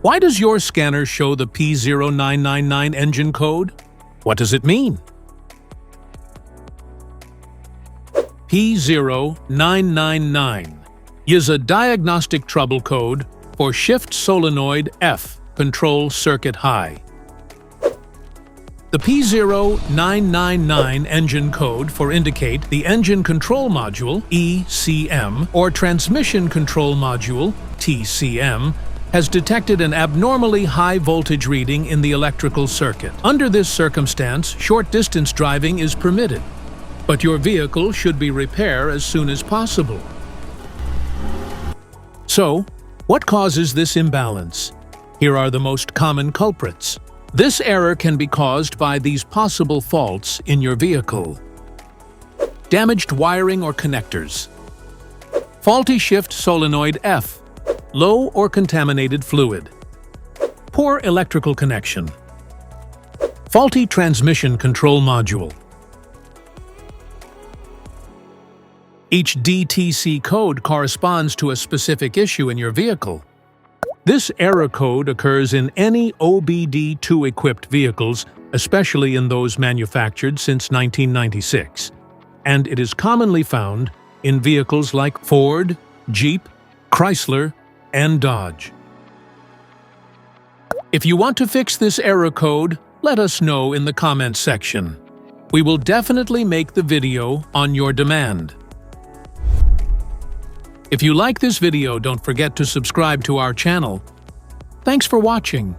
Why does your scanner show the P0999 engine code? What does it mean? P0999 is a diagnostic trouble code for Shift Solenoid F control circuit high. The P0999 engine code for indicate the engine control module, ECM, or transmission control module, TCM, has detected an abnormally high voltage reading in the electrical circuit. Under this circumstance, short-distance driving is permitted, but your vehicle should be repaired as soon as possible. So, what causes this imbalance? Here are the most common culprits. This error can be caused by these possible faults in your vehicle. Damaged wiring or connectors. Faulty shift solenoid F. Low or contaminated fluid. Poor electrical connection. Faulty transmission control module. Each DTC code corresponds to a specific issue in your vehicle. This error code occurs in any OBD2-equipped vehicles, especially in those manufactured since 1996, and it is commonly found in vehicles like Ford, Jeep, Chrysler, and Dodge. If you want to fix this error code, let us know in the comments section. We will definitely make the video on your demand. If you like this video, don't forget to subscribe to our channel. Thanks for watching.